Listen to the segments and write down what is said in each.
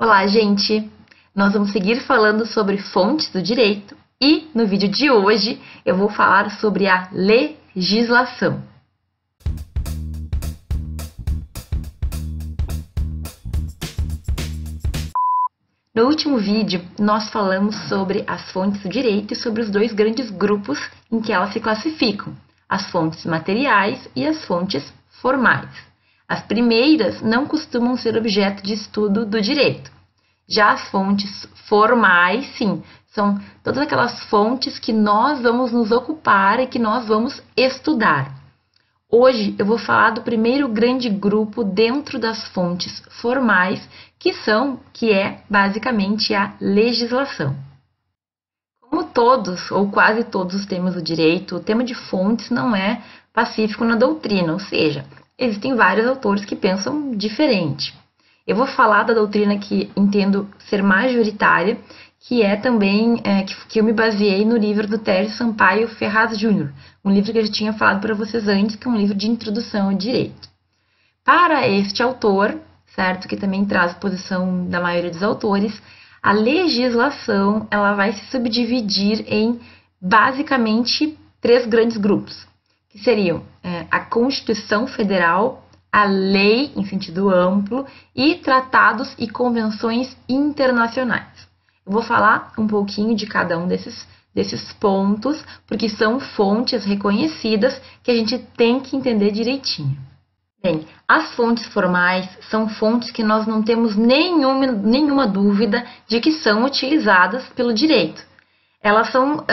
Olá, gente! Nós vamos seguir falando sobre fontes do direito e, no vídeo de hoje, eu vou falar sobre a legislação. No último vídeo, nós falamos sobre as fontes do direito e sobre os dois grandes grupos em que elas se classificam, as fontes materiais e as fontes formais. As primeiras não costumam ser objeto de estudo do direito. Já as fontes formais, sim, são todas aquelas fontes que nós vamos nos ocupar e que nós vamos estudar. Hoje eu vou falar do primeiro grande grupo dentro das fontes formais, que é basicamente a legislação. Como todos ou quase todos os temas do direito, o tema de fontes não é pacífico na doutrina, ou seja, existem vários autores que pensam diferente. Eu vou falar da doutrina que entendo ser majoritária, que é também que eu me baseei no livro do Tércio Sampaio Ferraz Júnior, um livro que eu já tinha falado para vocês antes, que é um livro de introdução ao direito. Para este autor, certo, que também traz a posição da maioria dos autores, a legislação ela vai se subdividir em basicamente três grandes grupos, que seriam a Constituição Federal, a lei em sentido amplo e tratados e convenções internacionais. Eu vou falar um pouquinho de cada um desses pontos, porque são fontes reconhecidas que a gente tem que entender direitinho. Bem, as fontes formais são fontes que nós não temos nenhuma dúvida de que são utilizadas pelo direito. Elas são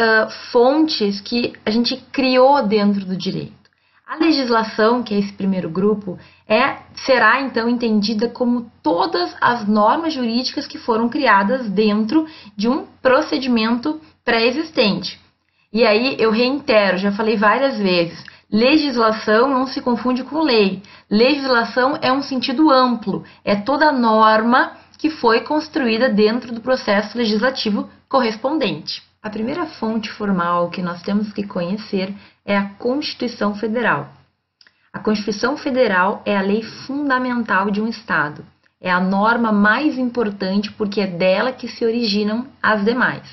fontes que a gente criou dentro do direito. A legislação, que é esse primeiro grupo, será então entendida como todas as normas jurídicas que foram criadas dentro de um procedimento pré-existente. E aí eu reitero, já falei várias vezes, legislação não se confunde com lei. Legislação é um sentido amplo, é toda norma que foi construída dentro do processo legislativo correspondente. A primeira fonte formal que nós temos que conhecer é a Constituição Federal. A Constituição Federal é a lei fundamental de um Estado. É a norma mais importante porque é dela que se originam as demais.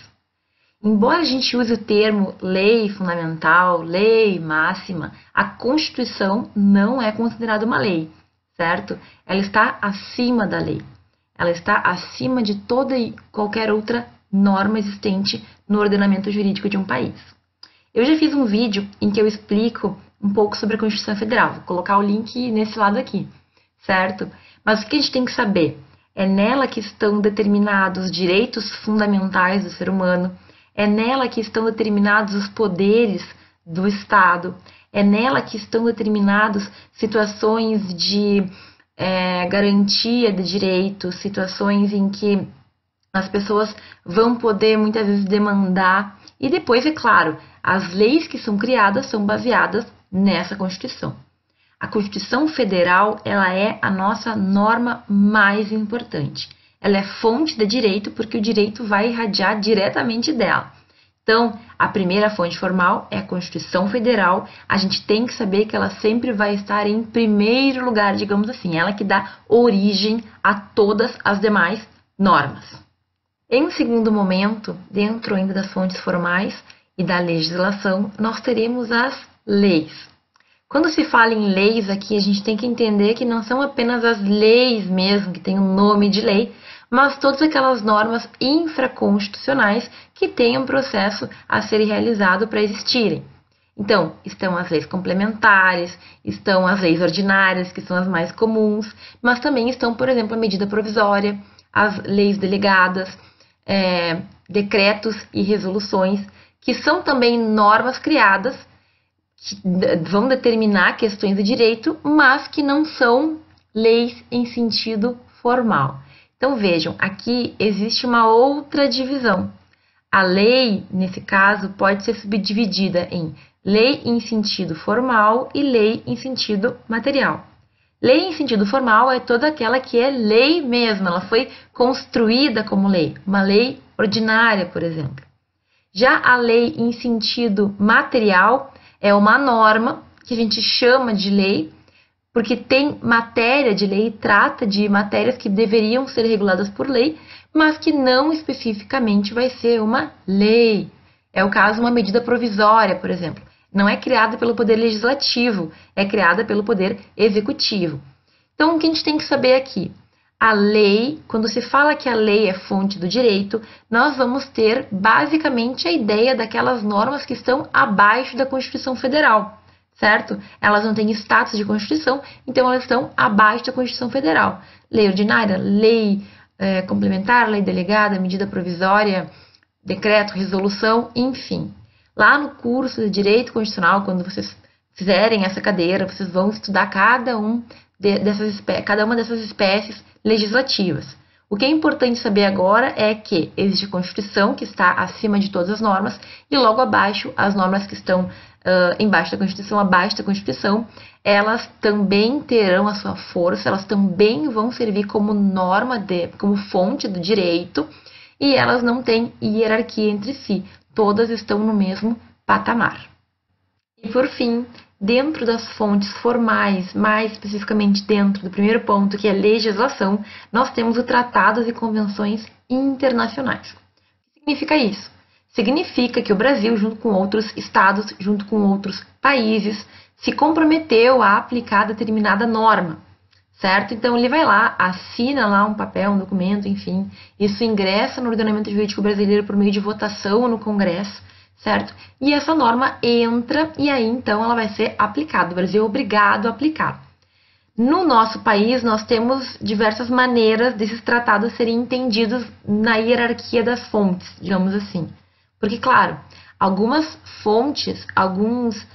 Embora a gente use o termo lei fundamental, lei máxima, a Constituição não é considerada uma lei, certo? Ela está acima da lei. Ela está acima de toda e qualquer outra norma existente no ordenamento jurídico de um país. Eu já fiz um vídeo em que eu explico um pouco sobre a Constituição Federal. Vou colocar o link nesse lado aqui, certo? Mas o que a gente tem que saber? É nela que estão determinados os direitos fundamentais do ser humano, é nela que estão determinados os poderes do Estado, é nela que estão determinadas situações de garantia de direitos, situações em que as pessoas vão poder muitas vezes demandar. E depois, é claro, as leis que são criadas são baseadas nessa Constituição. A Constituição Federal, ela é a nossa norma mais importante. Ela é fonte de direito porque o direito vai irradiar diretamente dela. Então, a primeira fonte formal é a Constituição Federal. A gente tem que saber que ela sempre vai estar em primeiro lugar, digamos assim. Ela que dá origem a todas as demais normas. Em um segundo momento, dentro ainda das fontes formais e da legislação, nós teremos as leis. Quando se fala em leis aqui, a gente tem que entender que não são apenas as leis mesmo, que têm o nome de lei, mas todas aquelas normas infraconstitucionais que têm um processo a ser realizado para existirem. Então, estão as leis complementares, estão as leis ordinárias, que são as mais comuns, mas também estão, por exemplo, a medida provisória, as leis delegadas, decretos e resoluções, que são também normas criadas que vão determinar questões de direito, mas que não são leis em sentido formal. Então vejam, aqui existe uma outra divisão. A lei, nesse caso, pode ser subdividida em lei em sentido formal e lei em sentido material. Lei em sentido formal é toda aquela que é lei mesmo, ela foi construída como lei, uma lei ordinária, por exemplo. Já a lei em sentido material é uma norma que a gente chama de lei, porque tem matéria de lei, trata de matérias que deveriam ser reguladas por lei, mas que não especificamente vai ser uma lei. É o caso de uma medida provisória, por exemplo. Não é criada pelo Poder Legislativo, é criada pelo Poder Executivo. Então, o que a gente tem que saber aqui? A lei, quando se fala que a lei é fonte do direito, nós vamos ter basicamente a ideia daquelas normas que estão abaixo da Constituição Federal, certo? Elas não têm status de Constituição, então elas estão abaixo da Constituição Federal. Lei ordinária, lei complementar, lei delegada, medida provisória, decreto, resolução, enfim. Lá no curso de Direito Constitucional, quando vocês fizerem essa cadeira, vocês vão estudar cada uma dessas espécies legislativas. O que é importante saber agora é que existe a Constituição, que está acima de todas as normas, e logo abaixo, as normas que estão embaixo da Constituição, abaixo da Constituição, elas também terão a sua força, elas também vão servir como como fonte do direito, e elas não têm hierarquia entre si, todas estão no mesmo patamar. E por fim, dentro das fontes formais, mais especificamente dentro do primeiro ponto, que é legislação, nós temos os tratados e convenções internacionais. O que significa isso? Significa que o Brasil, junto com outros estados, junto com outros países, se comprometeu a aplicar determinada norma, certo? Então, ele vai lá, assina lá um papel, um documento, enfim, isso ingressa no ordenamento jurídico brasileiro por meio de votação no Congresso, certo? E essa norma entra e aí, então, ela vai ser aplicada. O Brasil é obrigado a aplicar. No nosso país, nós temos diversas maneiras desses tratados serem entendidos na hierarquia das fontes, digamos assim. Porque, claro, algumas fontes, algumas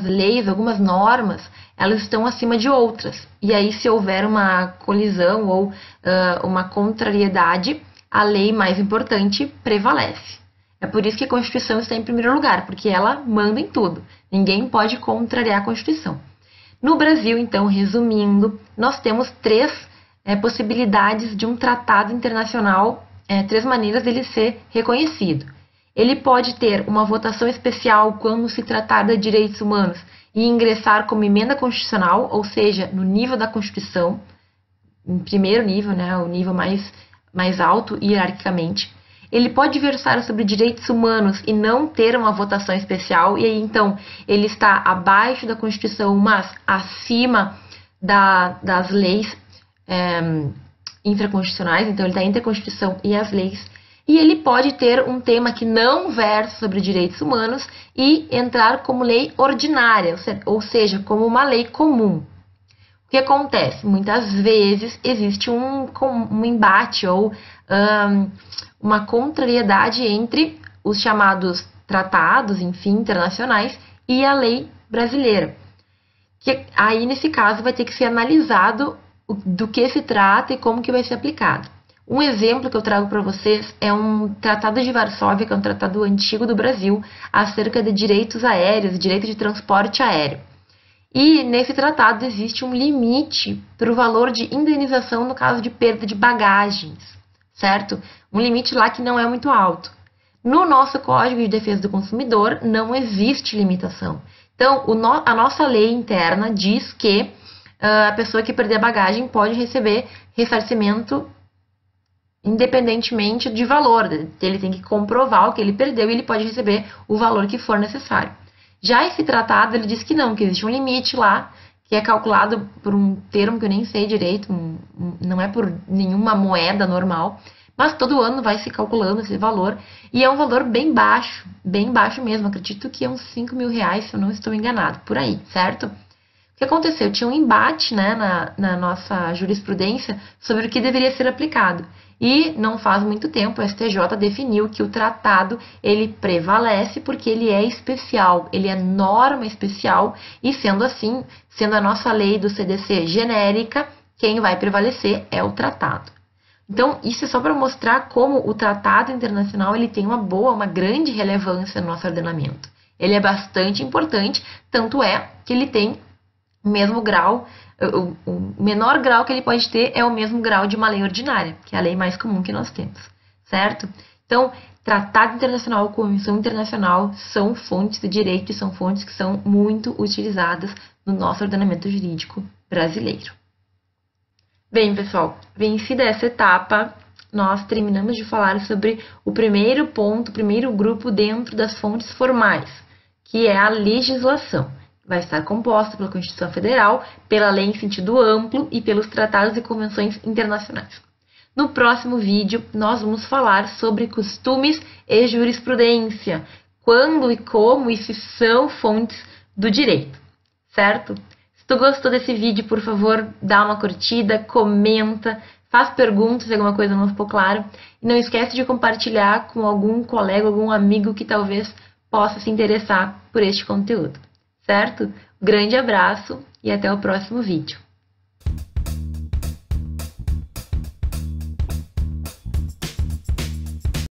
leis, algumas normas, elas estão acima de outras. E aí, se houver uma colisão ou uma contrariedade, a lei mais importante prevalece. É por isso que a Constituição está em primeiro lugar, porque ela manda em tudo. Ninguém pode contrariar a Constituição. No Brasil, então, resumindo, nós temos três possibilidades de um tratado internacional, três maneiras dele ser reconhecido. Ele pode ter uma votação especial quando se tratar de direitos humanos e ingressar como emenda constitucional, ou seja, no nível da Constituição, em primeiro nível, né, o nível mais alto hierarquicamente. Ele pode versar sobre direitos humanos e não ter uma votação especial, e aí então ele está abaixo da Constituição, mas acima das leis infraconstitucionais, então ele está entre a Constituição e as leis. E ele pode ter um tema que não versa sobre direitos humanos e entrar como lei ordinária, ou seja, como uma lei comum. O que acontece? Muitas vezes existe um embate ou uma contrariedade entre os chamados tratados, enfim, internacionais e a lei brasileira. Que aí, nesse caso, vai ter que ser analisado do que se trata e como que vai ser aplicado. Um exemplo que eu trago para vocês é um Tratado de Varsóvia, que é um tratado antigo do Brasil, acerca de direitos aéreos, direito de transporte aéreo. E nesse tratado existe um limite para o valor de indenização no caso de perda de bagagens, certo? Um limite lá que não é muito alto. No nosso Código de Defesa do Consumidor não existe limitação. Então, a nossa lei interna diz que a pessoa que perder a bagagem pode receber ressarcimento independentemente de valor. Ele tem que comprovar o que ele perdeu e ele pode receber o valor que for necessário. Já esse tratado, ele diz que não, que existe um limite lá, que é calculado por um termo que eu nem sei direito, não é por nenhuma moeda normal, mas todo ano vai se calculando esse valor, e é um valor bem baixo mesmo, acredito que é uns 5 mil reais, se eu não estou enganado, por aí, certo? O que aconteceu? Tinha um embate, né, na nossa jurisprudência sobre o que deveria ser aplicado. E não faz muito tempo o STJ definiu que o tratado ele prevalece porque ele é especial, ele é norma especial e sendo assim, sendo a nossa lei do CDC genérica, quem vai prevalecer é o tratado. Então, isso é só para mostrar como o tratado internacional ele tem uma grande relevância no nosso ordenamento. Ele é bastante importante, tanto é que ele tem o mesmo grau, o menor grau que ele pode ter é o mesmo grau de uma lei ordinária, que é a lei mais comum que nós temos, certo? Então, tratado internacional, convenção internacional são fontes de direito e são fontes que são muito utilizadas no nosso ordenamento jurídico brasileiro. Bem, pessoal, vencida essa etapa, nós terminamos de falar sobre o primeiro ponto, o primeiro grupo dentro das fontes formais, que é a legislação. Vai estar composta pela Constituição Federal, pela lei em sentido amplo e pelos tratados e convenções internacionais. No próximo vídeo, nós vamos falar sobre costumes e jurisprudência, quando e como e se são fontes do direito, certo? Se tu gostou desse vídeo, por favor, dá uma curtida, comenta, faz perguntas se alguma coisa não ficou claro. E não esquece de compartilhar com algum colega, algum amigo que talvez possa se interessar por este conteúdo, certo? Grande abraço e até o próximo vídeo.